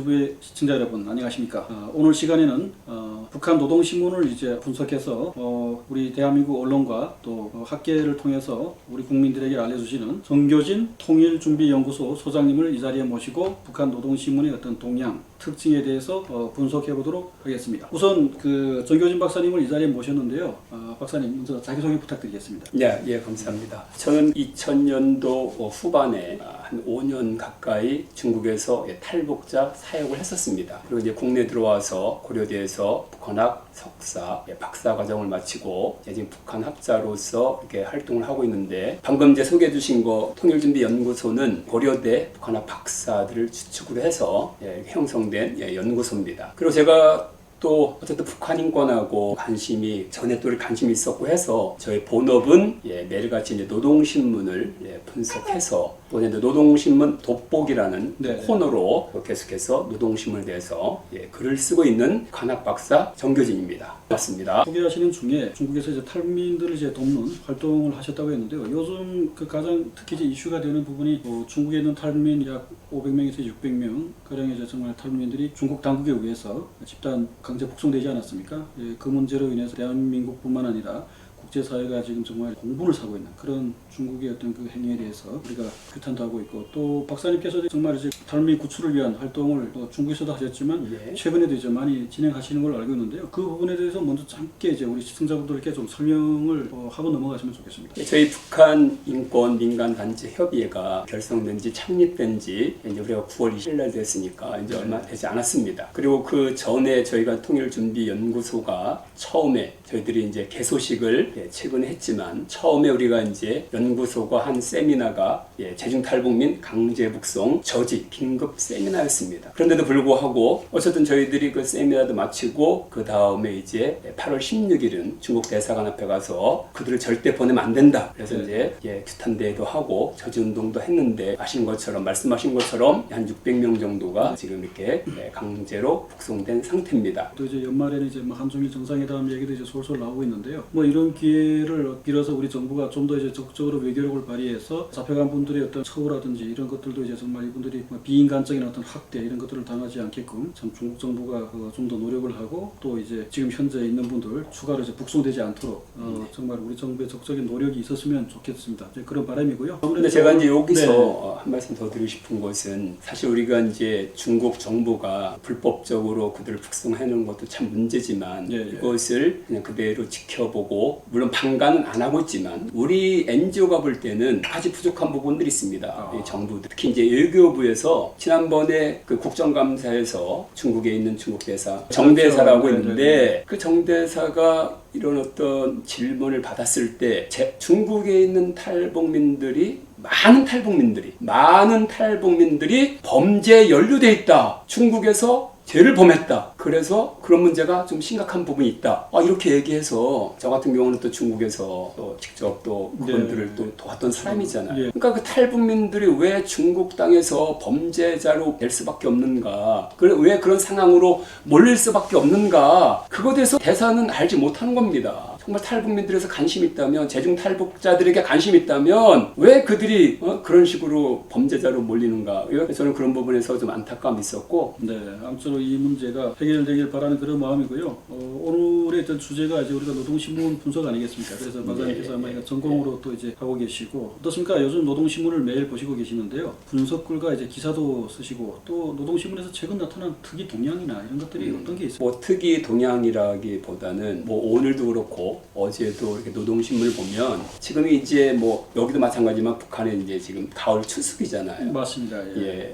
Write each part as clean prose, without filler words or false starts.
TV의 시청자 여러분 안녕하십니까? 오늘 시간에는 북한 노동신문을 이제 분석해서 우리 대한민국 언론과 또 학계를 통해서 우리 국민들에게 알려주시는 정교진 통일준비연구소 소장님을 이 자리에 모시고 북한 노동신문의 어떤 동향, 특징에 대해서 분석해 보도록 하겠습니다. 우선 그 정교진 박사님을 이 자리에 모셨는데요. 박사님 먼저 자기소개 부탁드리겠습니다. 예, 감사합니다. 저는 2000년도 후반에 한 5년 가까이 중국에서 탈북자 사역을 했었습니다. 그리고 이제 국내 들어와서 고려대에서 북한학 석사, 박사 과정을 마치고 지금 북한학자로서 이렇게 활동을 하고 있는데, 방금 이제 소개해 주신 거 통일준비연구소는 고려대 북한학 박사들을 주축으로 해서 형성된 연구소입니다. 그리고 제가 또 어쨌든 북한 인권하고 전에 또 관심이 있었고 해서 저희 본업은 매일같이 이제 노동신문을 분석해서 또 이제 노동신문 돋보기라는 코너로 계속해서 노동신문에 대해서 글을 쓰고 있는 북한학 박사 정교진입니다. 맞습니다. 소개하시는 중에 중국에서 이제 탈북민들을 이제 돕는 활동을 하셨다고 했는데요. 요즘 그 가장 특히 이제 이슈가 되는 부분이 중국에 있는 탈북민 약 500명에서 600명 가량 이제 정말 탈북민들이 중국 당국에 의해서 집단 강제 북송되지 않았습니까? 그 문제로 인해서 대한민국뿐만 아니라 국제사회가 지금 정말 공분을 사고 있는 그런 중국의 어떤 그 행위에 대해서 우리가 규탄도 하고 있고, 또 박사님께서도 정말 이제 탈북민 구출을 위한 활동을 또 중국에서도 하셨지만 최근에도 이제 많이 진행하시는 걸로 알고 있는데요. 그 부분에 대해서 먼저 짧게 이제 우리 시청자분들께 좀 설명을 하고 넘어가시면 좋겠습니다. 저희 북한 인권 민간 단체 협의회가 결성된 지 창립된 지 이제 우리가 9월 20일 날 됐으니까 이제 얼마 되지 않았습니다. 그리고 그 전에 저희가 통일준비연구소가 처음에 저희들이 이제 개소식을 최근에 했지만, 처음에 우리가 이제 연구소가 한 세미나가 재중탈북민 강제북송 저지 긴급 세미나였습니다. 그런데도 불구하고 어쨌든 저희들이 그 세미나도 마치고 그 다음에 이제 8월 16일은 중국 대사관 앞에 가서 그들을 절대 보내면 안 된다. 그래서 이제 규탄대회도 하고 저지운동도 했는데, 말씀하신 것처럼 한 600명 정도가 지금 이렇게 강제로 북송된 상태입니다. 또 이제 연말에는 이제 한중일 정상회담 얘기도 이제 솔솔 나오고 있는데요. 이런 기회를 빌어서 우리 정부가 좀 더 이제 적극적으로 외교력을 발휘해서 잡혀간 분들의 어떤 처우라든지 이런 것들도 이제 정말 이분들이 비인간적인 어떤 학대 이런 것들을 당하지 않게끔 참 중국 정부가 좀 더 노력을 하고, 또 이제 지금 현재 있는 분들 추가로 이제 북송되지 않도록 정말 우리 정부의 적극적인 노력이 있었으면 좋겠습니다. 그런 바람이고요. 그런데 제가 이제 여기서 한 말씀 더 드리고 싶은 것은, 사실 우리가 이제 중국 정부가 불법적으로 그들을 북송해놓은 것도 참 문제지만 이것을 그냥 그대로 지켜보고, 물론 방관은 안 하고 있지만 우리 NGO가 볼 때는 아직 부족한 부분들이 있습니다. 정부들, 특히 이제 외교부에서 지난번에 그 국정감사에서 중국에 있는 중국 대사 정대사라고 있는데, 그 정대사가 이런 어떤 질문을 받았을 때 중국에 있는 많은 탈북민들이 범죄에 연루돼 있다. 중국에서 죄를 범했다. 그래서 그런 문제가 좀 심각한 부분이 있다. 이렇게 얘기해서, 저 같은 경우는 또 중국에서 또 직접 또 그분들을 또 도왔던 사람이잖아요. 그러니까 그 탈북민들이 왜 중국 땅에서 범죄자로 될 수밖에 없는가? 왜 그런 상황으로 몰릴 수밖에 없는가? 그거에 대해서 대사는 알지 못하는 겁니다. 정말 탈북민들에서 관심이 있다면, 재중 탈북자들에게 관심이 있다면 왜 그들이 그런 식으로 범죄자로 몰리는가? 저는 그런 부분에서 좀 안타까움이 있었고, 아무쪼록 이 문제가 해결되길 바라는 그런 마음이고요. 오늘의 어떤 주제가 이제 우리가 노동신문 분석 아니겠습니까? 그래서 박사님께서 아마 전공으로 또 이제 하고 계시고, 어떻습니까? 요즘 노동신문을 매일 보시고 계시는데요. 분석글과 이제 기사도 쓰시고, 또 노동신문에서 최근 나타난 특이 동향이나 이런 것들이 어떤 게 있어요? 특이 동향이라기보다는 오늘도 그렇고 어제도 이렇게 노동신문을 보면, 지금이 이제 여기도 마찬가지지만 북한에 이제 지금 가을 추수기잖아요. 맞습니다.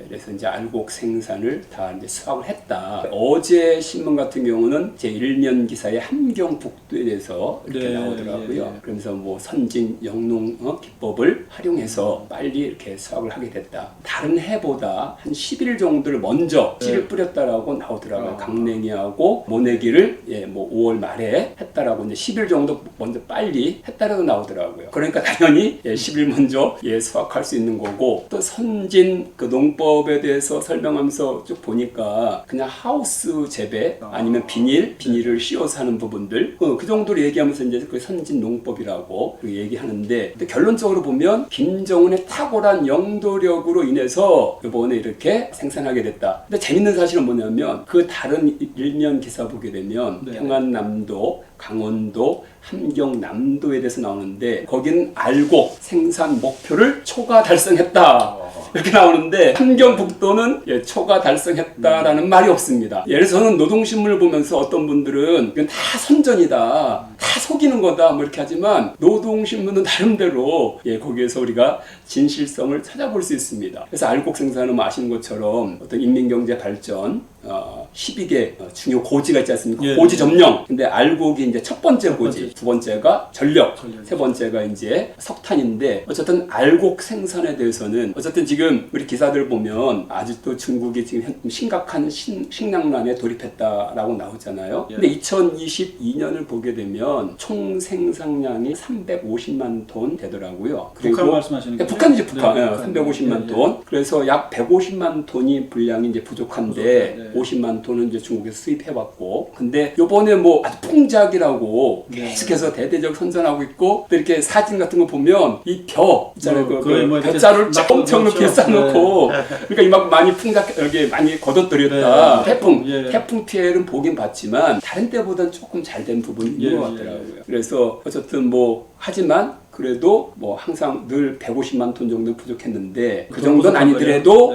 그래서 이제 알곡 생산을 다 이제 수확을 했다. 어제 신문 같은 경우는 제 일면 기사에 함경북도에 대해서 이렇게 나오더라고요. 그러면서 선진 영농 기법을 활용해서 빨리 이렇게 수확을 하게 됐다. 다른 해보다 한 10일 정도를 먼저 씨를 뿌렸다라고 나오더라고요. 강냉이하고 모내기를 5월 말에 했다라고 이제 10일 10일 정도 먼저 빨리 했다라고 나오더라고요. 그러니까 당연히 10일 먼저 수확할 수 있는 거고, 또 선진 그 농법에 대해서 설명하면서 쭉 보니까 그냥 하우스 재배 아니면 비닐을 씌워서 하는 부분들 그 정도로 얘기하면서 이제 그 선진 농법이라고 얘기하는데, 근데 결론적으로 보면 김정은의 탁월한 영도력으로 인해서 이번에 이렇게 생산하게 됐다. 근데 재밌는 사실은 뭐냐면 그 다른 일면 기사 보게 되면 네. 평안남도, 강원도, 함경남도에 대해서 나오는데 거기는 알곡 생산 목표를 초과 달성했다. 이렇게 나오는데 함경북도는 초과 달성했다라는 말이 없습니다. 예를 들어서 저는 노동신문을 보면서 어떤 분들은 이건 다 선전이다, 다 속이는 거다 뭐 이렇게 하지만 노동신문은 나름대로 거기에서 우리가 진실성을 찾아볼 수 있습니다. 그래서 알곡 생산은 아시는 것처럼 어떤 인민경제 발전 12개 중요 고지가 있지 않습니까? 예. 고지 점령. 근데 알곡이 이제 첫 번째 고지, 두 번째가 전력, 세 번째가 이제 석탄인데, 어쨌든 알곡 생산에 대해서는 어쨌든 지금 우리 기사들 보면 아직도 중국이 지금 심각한 식량난에 돌입했다라고 나오잖아요. 예. 근데 2022년을 보게 되면 총 생산량이 350만 톤 되더라고요. 북한 말씀하시는 거죠? 북한이죠, 북한. 네, 350만 톤. 그래서 약 150만 톤이 분량이 이제 부족한데 네. 50만 톤은 이제 중국에서 수입해왔고, 근데 요번에 뭐 아주 풍작이라고 네. 계속해서 대대적 선전하고 있고, 또 이렇게 사진 같은 거 보면 이 벼 있잖아요. 거의 뭐 이렇게 벼자루를 엄청 그렇죠. 높게 쌓아놓고 그러니까 이만큼 많이 여기 많이 거뒀더렸다. 네. 태풍 피해는 보긴 봤지만 다른 때보다는 조금 잘 된 부분이 있는 것 같더라고요. 그래서 어쨌든 뭐 하지만 그래도 뭐 항상 늘 150만 톤 정도 부족했는데 그 정도는 아니더라도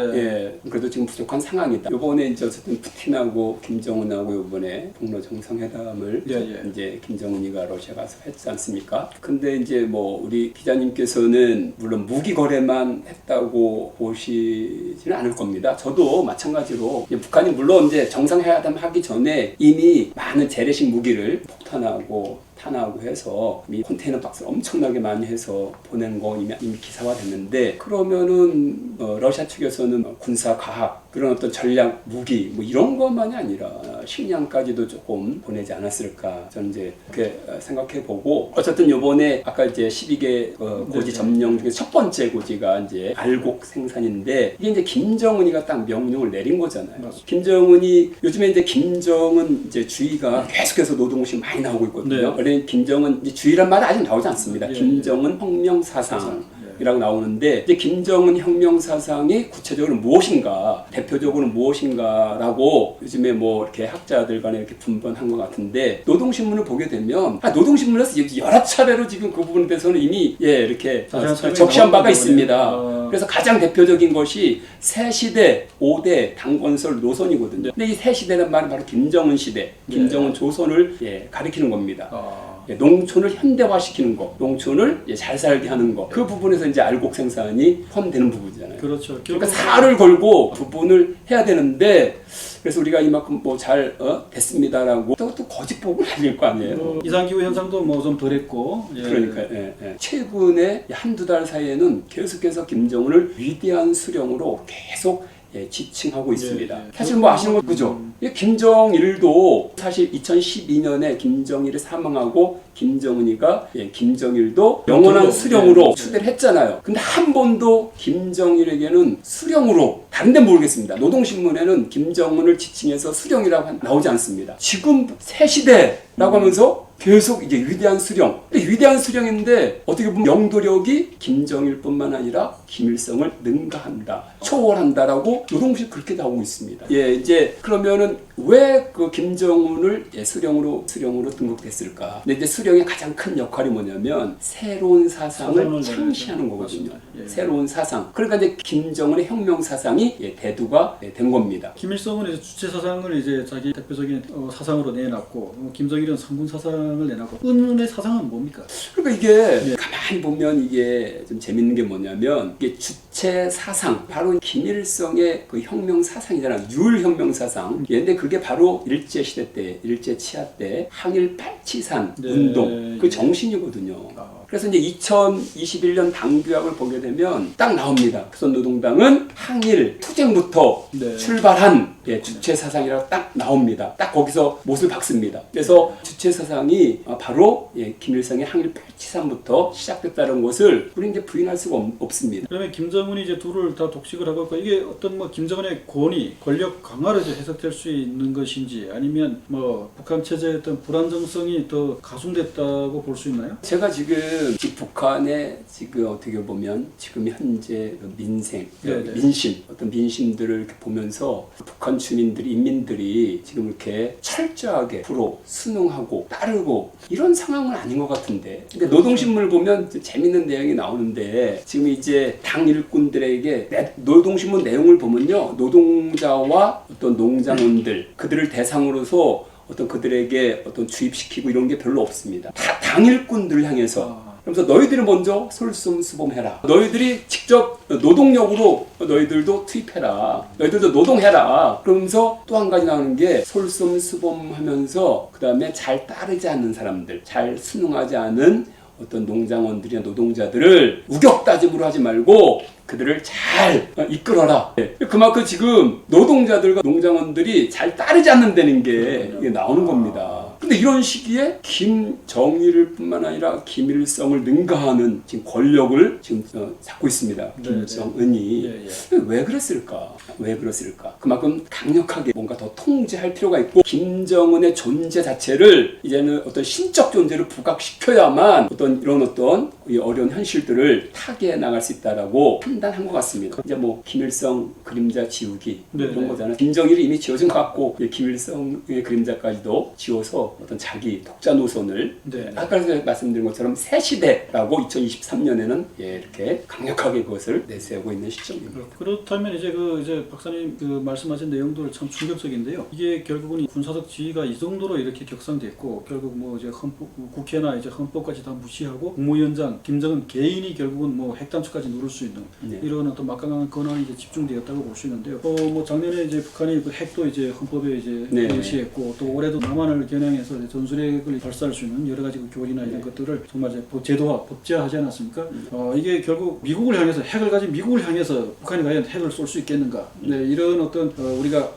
그래도 지금 부족한 상황이다. 이번에 이제 어쨌든 푸틴하고 김정은하고 이번에 북러 정상회담을 이제 김정은이가 러시아 가서 했지 않습니까? 근데 이제 뭐 우리 기자님께서는 물론 무기 거래만 했다고 보시지는 않을 겁니다. 저도 마찬가지로 북한이 물론 이제 정상회담 하기 전에 이미 많은 재래식 무기를 폭탄하고 탄하고 해서 이 컨테이너 박스를 엄청나게 많이 해서 보낸 거 이미 기사화 됐는데, 그러면은 러시아 측에서는 군사 과학 그런 어떤 전략 무기 뭐 이런 것만이 아니라 식량까지도 조금 보내지 않았을까, 저는 이제 그렇게 생각해 보고, 어쨌든 요번에 아까 이제 12개 고지 점령 중에 첫 번째 고지가 이제 알곡 생산인데, 이게 이제 김정은이가 딱 명령을 내린 거잖아요. 맞습니다. 김정은이 요즘에 이제 김정은 이제 주의가 계속해서 노동신 많이 나오고 있거든요. 네. 김정은 이제 주의란 말은 아직 나오지 않습니다. 김정은 혁명 사상이라고 나오는데, 이제 김정은 혁명 사상이 구체적으로 무엇인가, 대표적으로 무엇인가라고 요즘에 뭐 이렇게 학자들 간에 이렇게 분분한 것 같은데, 노동신문을 보게 되면 노동신문에서 여러 차례로 지금 그 부분에 대해서는 이미 이렇게 적시한 바가 있습니다. 그래서 가장 대표적인 것이 새 시대 5대 당건설 노선이거든요. 근데 이 새 시대란 말은 바로 김정은 시대, 김정은 조선을 가리키는 겁니다. 농촌을 현대화시키는 거, 농촌을 잘 살게 하는 거, 그 부분에서 이제 알곡 생산이 포함되는 부분이잖아요. 그렇죠. 그러니까 살을 걸고 부분을 해야 되는데, 그래서 우리가 이만큼 뭐 잘 됐습니다라고 또 거짓 보고 날릴 거 아니에요. 이상기후 현상도 뭐 좀 덜했고. 그러니까 최근에 한두 달 사이에는 계속해서 김정은을 위대한 수령으로 계속 지칭하고 있습니다. 사실 뭐 아시는 거 그죠? 김정일도 사실 2012년에 김정일이 사망하고 김정은이가 김정일도 영원한 수령으로 추대를 했잖아요. 근데 한 번도 김정일에게는 수령으로, 다른 데는 모르겠습니다. 노동신문에는 김정은을 지칭해서 수령이라고 나오지 않습니다. 지금 새 시대라고 하면서 계속 이제 위대한 수령. 근데 위대한 수령인데 어떻게 보면 영도력이 김정일뿐만 아니라 김일성을 능가한다, 초월한다라고 노동신 그렇게 나오고 있습니다. 이제 그러면은 왜 그 김정은을 수령으로 등극했을까? 근데 이제 수령의 가장 큰 역할이 뭐냐면 새로운 사상을 창시하는 거거든요. 새로운 사상. 그러니까 이제 김정은의 혁명 사상이 대두가 된 겁니다. 김일성은 이제 주체 사상을 이제 자기 대표적인 사상으로 내놨고, 김정일은 성군 사상을 내놨고, 은의 사상은 뭡니까? 그러니까 이게 가만히 보면 이게 좀 재밌는 게 뭐냐면, 이게 주체 사상, 바로 김일성의 그 혁명 사상이잖아요. 율혁명 사상. 근데 그게 바로 일제 시대 때, 일제 치하 때 항일 빨치산 운동 그 정신이거든요. 그래서 이제 2021년 당규약을 보게 되면 딱 나옵니다. 조선노동당은 항일 투쟁부터 네. 출발한 주체 사상이라고 딱 나옵니다. 딱 거기서 못을 박습니다. 그래서 주체 사상이 바로 김일성의 항일 8.73부터 시작됐다는 것을 우리 이제 부인할 수가 없습니다. 그러면 김정은이 이제 둘을 다 독식을 하고 있고 이게 어떤 뭐 김정은의 권위, 권력 강화로 이제 해석될 수 있는 것인지 아니면 뭐 북한 체제의 어떤 불안정성이 더 가중됐다고 볼 수 있나요? 제가 지금 북한의 지금 어떻게 보면 지금 현재 민생, 네네. 민심, 어떤 민심들을 이렇게 보면서 북한 주민들이, 인민들이 지금 이렇게 철저하게 앞으로 순응하고 따르고 이런 상황은 아닌 것 같은데. 근데 노동신문을 보면 재밌는 내용이 나오는데 지금 이제 당 일꾼들에게 노동신문 내용을 보면요, 노동자와 어떤 농장원들 그들을 대상으로서 어떤 그들에게 어떤 주입시키고 이런 게 별로 없습니다. 다 당일꾼들을 향해서. 그래서 너희들이 먼저 솔선수범해라. 너희들이 직접 노동력으로 너희들도 투입해라. 너희들도 노동해라. 그러면서 또 한 가지 나오는 게 솔선수범하면서 그 다음에 잘 따르지 않는 사람들, 잘 순응하지 않은 어떤 농장원들이나 노동자들을 우격다짐으로 하지 말고 그들을 잘 이끌어라. 그만큼 지금 노동자들과 농장원들이 잘 따르지 않는다는 게 이게 나오는 겁니다. 근데 이런 시기에 김정일을 뿐만 아니라 김일성을 능가하는 지금 권력을 지금 잡고 있습니다. 김정은이. 왜 그랬을까? 왜 그랬을까? 그만큼 강력하게 뭔가 더 통제할 필요가 있고 김정은의 존재 자체를 이제는 어떤 신적 존재를 부각시켜야만 어떤 이런 어떤 어려운 현실들을 타개해 나갈 수 있다라고 판단한 것 같습니다. 이제 뭐 김일성 그림자 지우기 이런 거잖아요. 김정일이 이미 지워진 것 같고 김일성의 그림자까지도 지워서 어떤 자기 독자 노선을 아까 말씀드린 것처럼 새 시대라고 2023년에는 이렇게 강력하게 그것을 내세우고 있는 시점입니다. 그렇다면 이제 박사님 그 말씀하신 내용들 참 충격적인데요. 이게 결국은 군사적 지위가 이 정도로 이렇게 격상됐고 결국 뭐 이제 국회나 이제 헌법까지 다 무시하고 국무위원장 김정은 개인이 결국은 뭐 핵단추까지 누를 수 있는 이런 어떤 막강한 권한이 이제 집중되었다고 볼 수 있는데요. 뭐 작년에 이제 북한이 그 핵도 이제 헌법에 이제 명시했고 또 올해도 남한을 겨냥해서 이제 전술핵을 발사할 수 있는 여러 가지 그 교리나 이런 것들을 정말 이제 제도화, 법제화하지 않았습니까? 이게 결국 미국을 향해서 핵을 가진 미국을 향해서 북한이 과연 핵을 쏠 수 있겠는가? 이런 어떤 우리가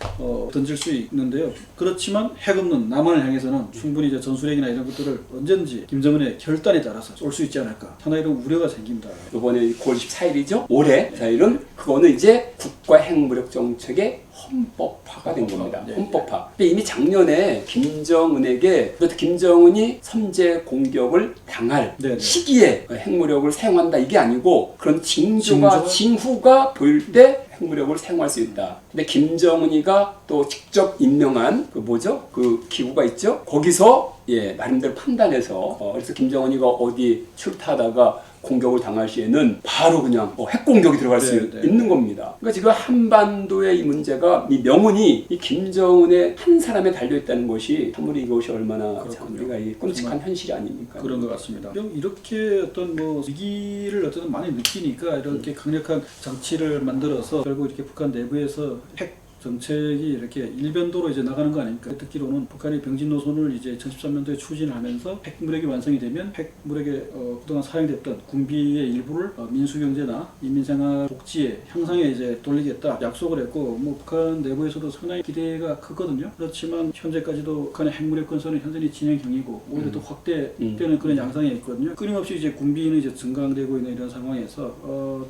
던질 수 있는데요. 그렇지만 핵 없는 남한을 향해서는 충분히 이제 전술핵이나 이런 것들을 언제든지 김정은의 결단에 따라서 쏠 수 있지 않을까? 상당히 이런 우려가 생깁니다. 이번에 9월 14일이죠? 올해 14일은 그거는 이제 국가 핵무력 정책의 헌법화가 된 겁니다. 헌법화. 근데 이미 작년에 김정은에게 김정은이 선제 공격을 당할 시기에 핵무력을 사용한다 이게 아니고 그런 징후가 보일 때 핵무력을 사용할 수 있다. 근데 김정은이가 또 직접 임명한 그 기구가 있죠. 거기서 나름대로 판단해서 그래서 김정은이가 어디 출타하다가 공격을 당할 시에는 바로 그냥 핵공격이 들어갈 수 있는 겁니다. 그러니까 지금 한반도의 이 문제가 이 명운이 이 김정은의 한 사람에 달려있다는 것이 참으로 이것이 얼마나 참 우리가 이 끔찍한 현실이 아닙니까? 그런 것 같습니다. 이렇게 어떤 뭐 위기를 어쨌든 많이 느끼니까 이렇게 강력한 장치를 만들어서 결국 이렇게 북한 내부에서 핵 정책이 이렇게 일변도로 이제 나가는 거 아닙니까? 듣기로는 북한이 병진 노선을 이제 2013년도에 추진을 하면서 핵무력이 완성이 되면 핵무력에 그동안 사용됐던 군비의 일부를 민수경제나 인민생활 복지에 향상에 이제 돌리겠다 약속을 했고 뭐 북한 내부에서도 상당히 기대가 크거든요. 그렇지만 현재까지도 북한의 핵무력 건설은 현저히 진행형이고 오히려 또 확대되는 그런 양상에 있거든요. 끊임없이 이제 군비는 이제 증강되고 있는 이런 상황에서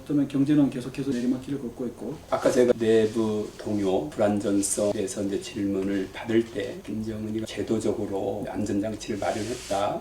어쩌면 경제는 계속해서 내리막길을 걷고 있고 아까 제가 내부 동요 불안전성에 대해서 이제 질문을 받을 때 김정은이가 제도적으로 안전장치를 마련했다.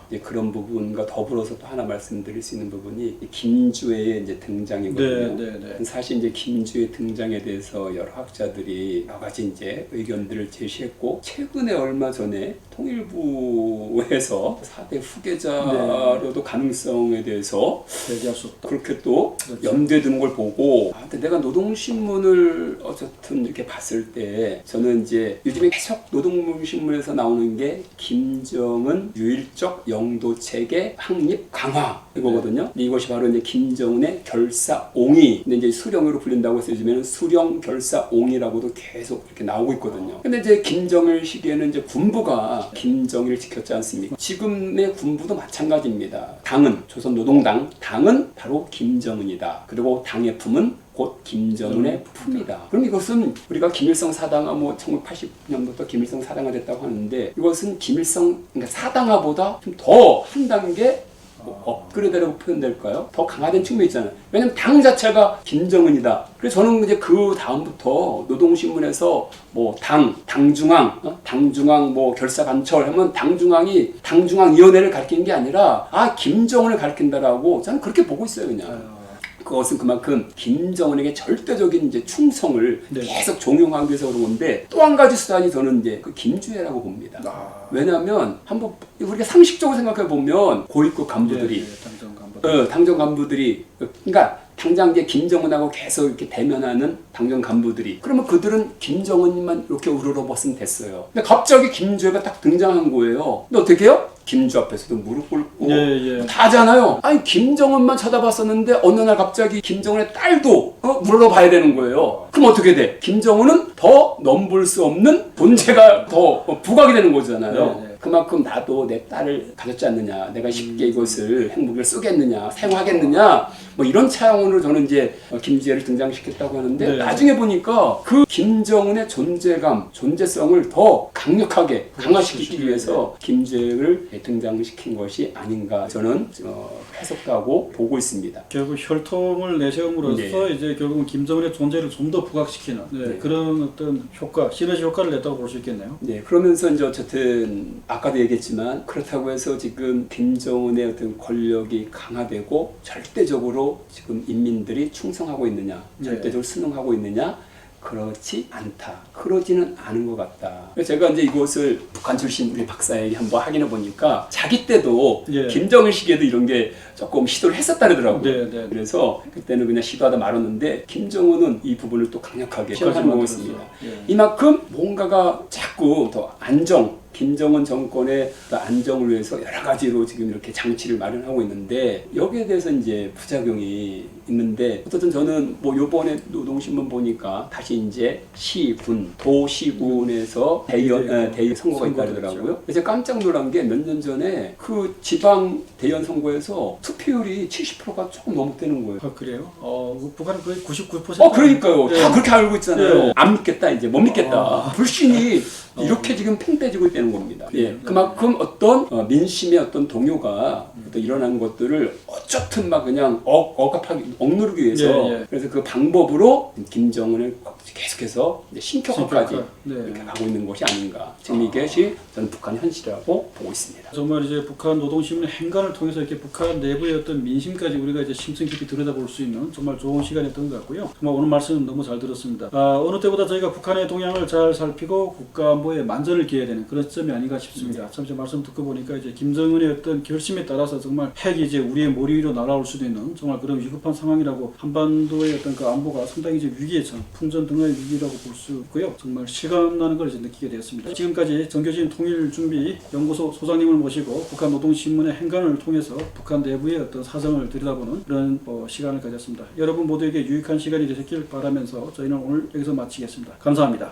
이제 그런 부분과 더불어서 또 하나 말씀드릴 수 있는 부분이 김주의 이제 등장이거든요. 사실 이제 김주의 등장에 대해서 여러 학자들이 여러 가지 이제 의견들을 제시했고 최근에 얼마 전에 통일부에서 4대 후계자로도 가능성에 대해서 얘기할 수 없다. 그렇게 또 염두에 두는 걸 보고 근데 내가 노동신문을 어쨌든 이렇게 봤을 때 저는 이제 요즘에 계속 노동신문에서 나오는 게 김정은 유일적 영도 체계 확립 강화 이거거든요. 근데 이것이 바로 이제 김정은의 결사옹이. 근데 이제 수령으로 불린다고 해서 요즘에는 수령 결사옹이라고도 계속 이렇게 나오고 있거든요. 근데 이제 김정일 시기에는 이제 군부가 김정일을 지켰지 않습니까? 지금의 군부도 마찬가지입니다. 당은 조선노동당, 당은 바로 김정은이다. 그리고 당의 품은 곧 김정은의 품이다. 그럼 이것은 우리가 김일성 사당화 1980년부터 김일성 사당화 됐다고 하는데 이것은 김일성 그러니까 사당화보다 좀 더 한 단계 업그레이드라고 표현될까요? 더 강화된 측면이 있잖아요. 왜냐면 당 자체가 김정은이다. 그래서 저는 이제 그 다음부터 노동신문에서 당중앙 결사반철 하면 당중앙위원회를 가리키는 게 아니라 김정은을 가리킨다라고 저는 그렇게 보고 있어요, 그냥. 그것은 그만큼 김정은에게 절대적인 이제 충성을 계속 종용하기 위해서 그런 건데 또 한 가지 수단이 저는 이제 그 김주애라고 봅니다. 왜냐하면 한번 우리가 상식적으로 생각해 보면 고위급 간부들이 당정 간부들이 그러니까 당장 이제 김정은하고 계속 이렇게 대면하는 당정 간부들이 그러면 그들은 김정은만 이렇게 우러러봤으면 됐어요. 근데 갑자기 김주애가 딱 등장한 거예요. 근데 어떻게 해요? 김주 앞에서도 무릎 꿇고 다 하잖아요. 아니 김정은만 쳐다봤었는데 어느 날 갑자기 김정은의 딸도 물어봐야 되는 거예요. 그럼 어떻게 돼? 김정은은 더 넘볼 수 없는 존재가 더 부각이 되는 거잖아요. 그만큼 나도 내 딸을 가졌지 않느냐, 내가 쉽게 이것을 행복을 쓰겠느냐, 사용하겠느냐, 이런 차원으로 저는 이제 김주애를 등장시켰다고 하는데 나중에 보니까 그 김정은의 존재감, 존재성을 더 강력하게 강화시키기 위해서 김주애를 등장시킨 것이 아닌가 저는 해석하고 보고 있습니다. 결국 혈통을 내세움으로써 이제 결국은 김정은의 존재를 좀 더 부각시키는 그런 어떤 효과, 시너지 효과를 냈다고 볼 수 있겠네요. 네, 그러면서 이제 어쨌든 아까도 얘기했지만 그렇다고 해서 지금 김정은의 어떤 권력이 강화되고 절대적으로 지금 인민들이 충성하고 있느냐, 절대적으로 순응하고 있느냐? 그렇지 않다. 그러지는 않은 것 같다. 그래서 제가 이제 이것을 북한 출신 우리 박사에게 한번 확인해 보니까 자기 때도 김정일 시기에도 이런 게 조금 시도를 했었다 그러더라고요. 그래서 그때는 그냥 시도하다 말았는데 김정은은 이 부분을 또 강력하게 시도하는 거고 있습니다. 이만큼 뭔가가 자꾸 더 김정은 정권의 안정을 위해서 여러 가지로 지금 이렇게 장치를 마련하고 있는데 여기에 대해서 이제 부작용이 있는데 어쨌든 저는 요번에 노동신문 보니까 다시 이제 도시군에서 대의원 선거가 있다 그러더라고요. 그래서 깜짝 놀란 게 몇 년 전에 그 지방 대의원 선거에서 투표율이 70%가 조금 넘었다는 거예요. 그래요? 북한은 거의 99%. 그러니까요. 다 그렇게 알고 있잖아요. 안 믿겠다 이제 못 믿겠다. 불신이 이렇게 지금 팽배지고 있다는 겁니다. 그만큼 어떤 민심의 어떤 동요가 일어나는 것들을 어쨌든 막 그냥 억누르기 위해서 그래서 그 방법으로 김정은을 계속해서 신격화까지 이렇게 가고 있는 것이 아닌가. 지금 이것이 저는 북한 현실이라고 보고 있습니다. 정말 이제 북한 노동신문의 행간을 통해서 이렇게 북한 내부의 어떤 민심까지 우리가 이제 심층 깊이 들여다볼 수 있는 정말 좋은 시간이었던 것 같고요. 정말 오늘 말씀 너무 잘 들었습니다. 어느 때보다 저희가 북한의 동향을 잘 살피고 국가안보에 만전을 기해야 되는 그런 시점이 아닌가 싶습니다. 참 제 말씀 듣고 보니까 이제 김정은의 어떤 결심에 따라서 정말 핵이 이제 우리의 머리 위로 날아올 수도 있는 정말 그런 위급한 상황이라고 한반도의 어떤 그 안보가 상당히 이제 위기에 처한 풍전 등의 위기라고 볼 수 있고요. 정말 실감나는 걸 이제 느끼게 되었습니다. 지금까지 정교진 통일준비연구소 소장님을 모시고 북한 노동신문의 행간을 통해서 북한 내부의 어떤 사정을 들여다보는 그런 시간을 가졌습니다. 여러분 모두에게 유익한 시간이 되셨길 바라면서 저희는 오늘 여기서 마치겠습니다. 감사합니다.